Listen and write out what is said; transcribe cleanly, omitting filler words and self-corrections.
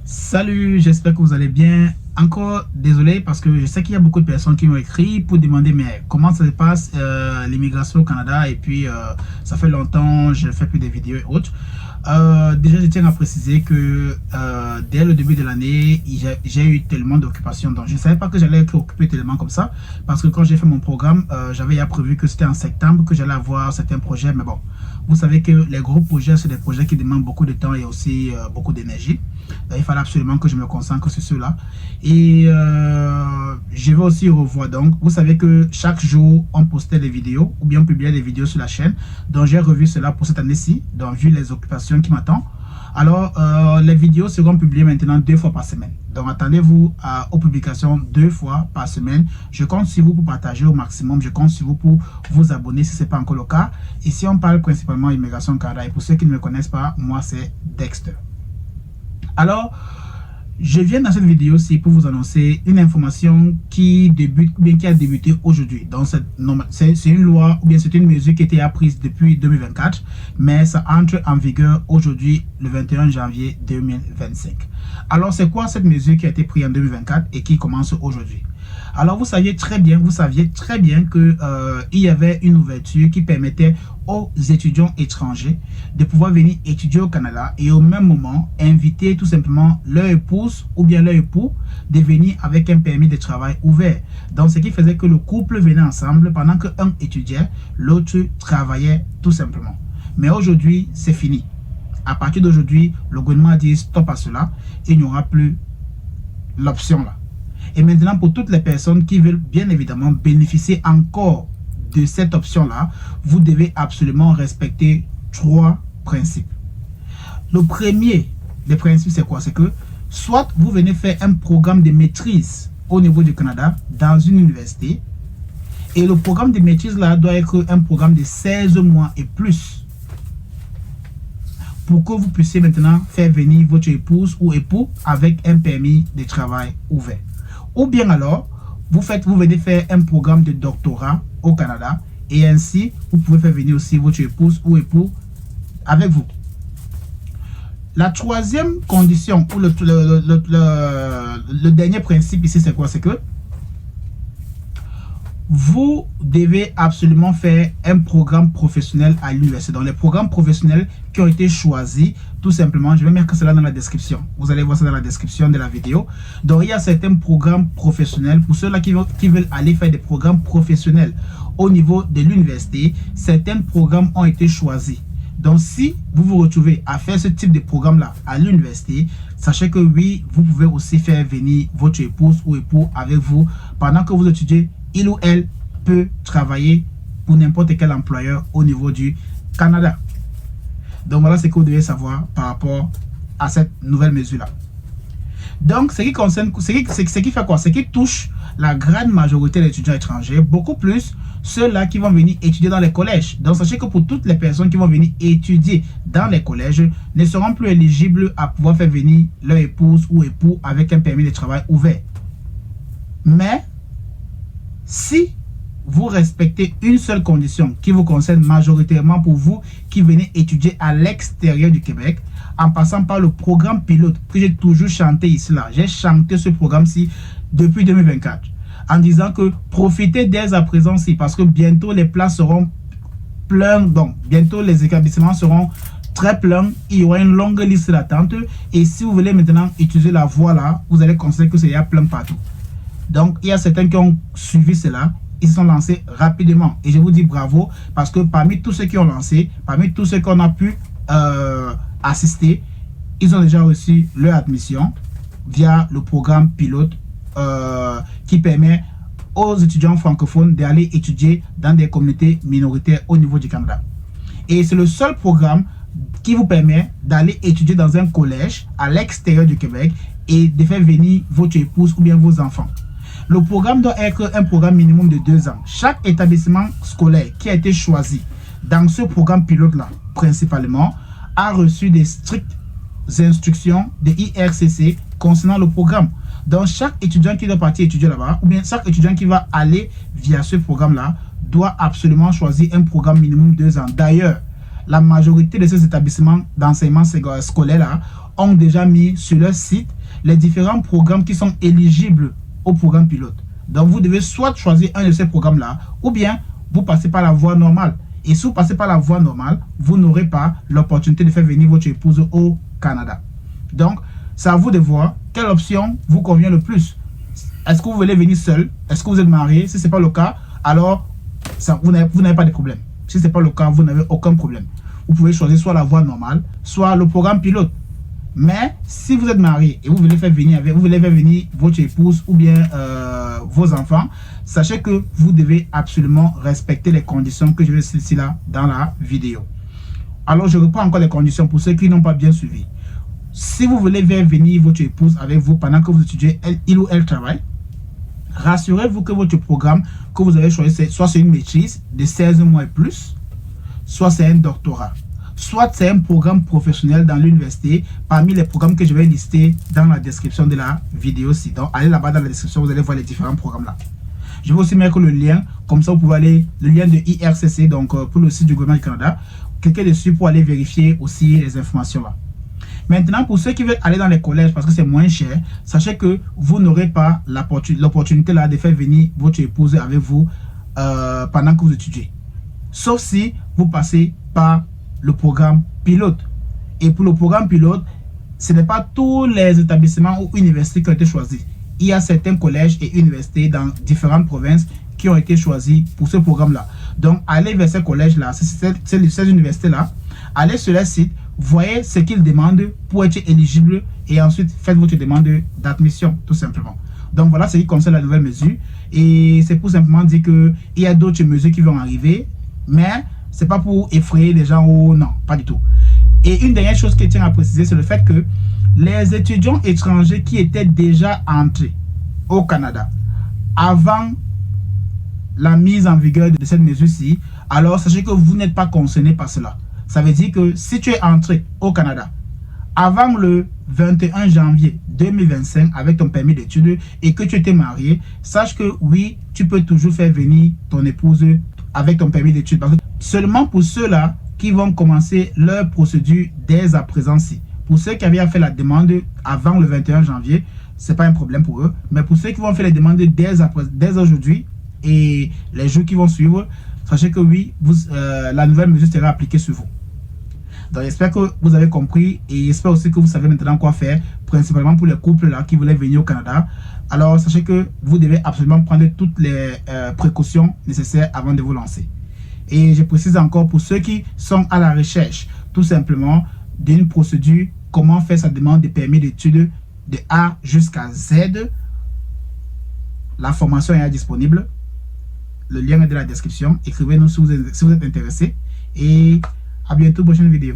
Salut, j'espère que vous allez bien. Encore désolé parce que je sais qu'il y a beaucoup de personnes qui m'ont écrit pour demander mais comment ça se passe l'immigration au Canada et puis ça fait longtemps, je ne fais plus des vidéos et autres. Déjà, je tiens à préciser que dès le début de l'année, j'ai eu tellement d'occupations. Donc, je ne savais pas que j'allais être occupé tellement comme ça. Parce que quand j'ai fait mon programme, j'avais ya prévu que c'était en septembre que j'allais avoir certains projets. Mais bon, vous savez que les gros projets, c'est des projets qui demandent beaucoup de temps et aussi beaucoup d'énergie. Il fallait absolument que je me concentre sur cela. Et je vais aussi revoir. Donc, vous savez que chaque jour, on postait des vidéos ou bien on publiait des vidéos sur la chaîne. Donc, j'ai revu cela pour cette année-ci. Donc, vu les occupations qui m'attendent. Alors, les vidéos seront publiées maintenant 2 fois par semaine. Donc, attendez-vous aux publications 2 fois par semaine. Je compte sur vous pour partager au maximum. Je compte sur vous pour vous abonner si ce n'est pas encore le cas. Ici, on parle principalement d'immigration au Canada. Et pour ceux qui ne me connaissent pas, moi, c'est Dexter. Alors, je viens dans cette vidéo-ci pour vous annoncer une information qui a débuté aujourd'hui. Donc, c'est une loi ou bien c'est une mesure qui a été prise depuis 2024, mais ça entre en vigueur aujourd'hui, le 21 janvier 2025. Alors, c'est quoi cette mesure qui a été prise en 2024 et qui commence aujourd'hui? Alors, vous saviez très bien que il y avait une ouverture qui permettait aux étudiants étrangers de pouvoir venir étudier au Canada et au même moment inviter tout simplement leur épouse ou bien leur époux de venir avec un permis de travail ouvert. Donc, ce qui faisait que le couple venait ensemble pendant qu'un étudiait, l'autre travaillait tout simplement. Mais aujourd'hui, c'est fini. À partir d'aujourd'hui, le gouvernement a dit stop à cela. Il n'y aura plus l'option là. Et maintenant, pour toutes les personnes qui veulent bien évidemment bénéficier encore de cette option-là, vous devez absolument respecter 3 principes. Le premier des principes, c'est quoi? C'est que soit vous venez faire un programme de maîtrise au niveau du Canada dans une université, et le programme de maîtrise là doit être un programme de 16 mois et plus, pour que vous puissiez maintenant faire venir votre épouse ou époux avec un permis de travail ouvert. Ou bien alors, vous venez faire un programme de doctorat au Canada et ainsi, vous pouvez faire venir aussi votre épouse ou époux avec vous. La troisième condition, ou le dernier principe ici, c'est quoi? C'est que vous devez absolument faire un programme professionnel à l'université. Donc, les programmes professionnels qui ont été choisis, tout simplement, je vais mettre cela dans la description. Vous allez voir ça dans la description de la vidéo. Donc, il y a certains programmes professionnels. Pour ceux-là qui veulent aller faire des programmes professionnels au niveau de l'université, certains programmes ont été choisis. Donc, si vous vous retrouvez à faire ce type de programme-là à l'université, sachez que oui, vous pouvez aussi faire venir votre épouse ou époux avec vous pendant que vous étudiez. Il ou elle peut travailler pour n'importe quel employeur au niveau du Canada. Donc voilà ce que vous devez savoir par rapport à cette nouvelle mesure-là. Donc ce qui concerne, ce qui fait quoi? Ce qui touche la grande majorité des étudiants étrangers, beaucoup plus ceux-là qui vont venir étudier dans les collèges. Donc sachez que pour toutes les personnes qui vont venir étudier dans les collèges, ne seront plus éligibles à pouvoir faire venir leur épouse ou époux avec un permis de travail ouvert. Mais si vous respectez une seule condition qui vous concerne majoritairement pour vous qui venez étudier à l'extérieur du Québec, en passant par le programme pilote que j'ai toujours chanté ici là. J'ai chanté ce programme-ci depuis 2024 en disant que profitez dès à présent-ci parce que bientôt les places seront pleines. Donc bientôt les établissements seront très pleins. Il y aura une longue liste d'attente et si vous voulez maintenant utiliser la voie là, vous allez constater que c'est plein partout. Donc, il y a certains qui ont suivi cela, ils se sont lancés rapidement. Et je vous dis bravo, parce que parmi tous ceux qui ont lancé, parmi tous ceux qu'on a pu assister, ils ont déjà reçu leur admission via le programme pilote qui permet aux étudiants francophones d'aller étudier dans des communautés minoritaires au niveau du Canada. Et c'est le seul programme qui vous permet d'aller étudier dans un collège à l'extérieur du Québec et de faire venir votre épouse ou bien vos enfants. Le programme doit être un programme minimum de 2 ans. Chaque établissement scolaire qui a été choisi dans ce programme pilote-là, principalement, a reçu des strictes instructions de IRCC concernant le programme. Donc, chaque étudiant qui doit partir étudier là-bas, ou bien chaque étudiant qui va aller via ce programme-là, doit absolument choisir un programme minimum de 2 ans. D'ailleurs, la majorité de ces établissements d'enseignement scolaire-là ont déjà mis sur leur site les différents programmes qui sont éligibles au programme pilote. Donc, vous devez soit choisir un de ces programmes-là, ou bien vous passez par la voie normale. Et si vous passez par la voie normale, vous n'aurez pas l'opportunité de faire venir votre épouse au Canada. Donc, c'est à vous de voir quelle option vous convient le plus. Est-ce que vous voulez venir seul? Est-ce que vous êtes marié? Si ce n'est pas le cas, alors vous n'avez pas de problème. Si ce n'est pas le cas, vous n'avez aucun problème. Vous pouvez choisir soit la voie normale, soit le programme pilote. Mais si vous êtes marié et vous voulez faire venir votre épouse ou bien vos enfants, sachez que vous devez absolument respecter les conditions que je vais citer ici là dans la vidéo. Alors je reprends encore les conditions pour ceux qui n'ont pas bien suivi. Si vous voulez faire venir votre épouse avec vous pendant que vous étudiez, il ou elle travaille, rassurez-vous que votre programme que vous avez choisi, soit c'est une maîtrise de 16 mois et plus, soit c'est un doctorat, soit c'est un programme professionnel dans l'université parmi les programmes que je vais lister dans la description de la vidéo ci. Donc allez là-bas dans la description, vous allez voir les différents programmes là. Je vais aussi mettre le lien, comme ça vous pouvez aller, le lien de IRCC, donc pour le site du gouvernement du Canada. Cliquez dessus pour aller vérifier aussi les informations là. Maintenant, pour ceux qui veulent aller dans les collèges parce que c'est moins cher, sachez que vous n'aurez pas l'opportunité là de faire venir votre épouse avec vous pendant que vous étudiez. Sauf si vous passez par le programme pilote. Et pour le programme pilote, ce n'est pas tous les établissements ou universités qui ont été choisis. Il y a certains collèges et universités dans différentes provinces qui ont été choisis pour ce programme-là. Donc, allez vers ces collèges-là, ces universités-là, allez sur leur site, voyez ce qu'ils demandent pour être éligible et ensuite faites votre demande d'admission, tout simplement. Donc, voilà ce qui concerne la nouvelle mesure. Et c'est pour simplement dire qu'il y a d'autres mesures qui vont arriver, mais ce n'est pas pour effrayer les gens ou non, pas du tout. Et une dernière chose que je tiens à préciser, c'est le fait que les étudiants étrangers qui étaient déjà entrés au Canada avant la mise en vigueur de cette mesure-ci, alors sachez que vous n'êtes pas concerné par cela. Ça veut dire que si tu es entré au Canada avant le 21 janvier 2025 avec ton permis d'études et que tu étais marié, sache que oui, tu peux toujours faire venir ton épouse avec ton permis d'études. Parce que seulement pour ceux-là qui vont commencer leur procédure dès à présent-ci. Pour ceux qui avaient fait la demande avant le 21 janvier, ce n'est pas un problème pour eux. Mais pour ceux qui vont faire les demandes dès aujourd'hui et les jours qui vont suivre, sachez que oui, la nouvelle mesure sera appliquée sur vous. Donc j'espère que vous avez compris et j'espère aussi que vous savez maintenant quoi faire, principalement pour les couples là qui voulaient venir au Canada. Alors sachez que vous devez absolument prendre toutes les précautions nécessaires avant de vous lancer. Et je précise encore pour ceux qui sont à la recherche tout simplement d'une procédure, comment faire sa demande de permis d'études de A jusqu'à Z. La formation est disponible. Le lien est dans la description. Écrivez-nous si vous êtes intéressé. Et à bientôt, prochaine vidéo.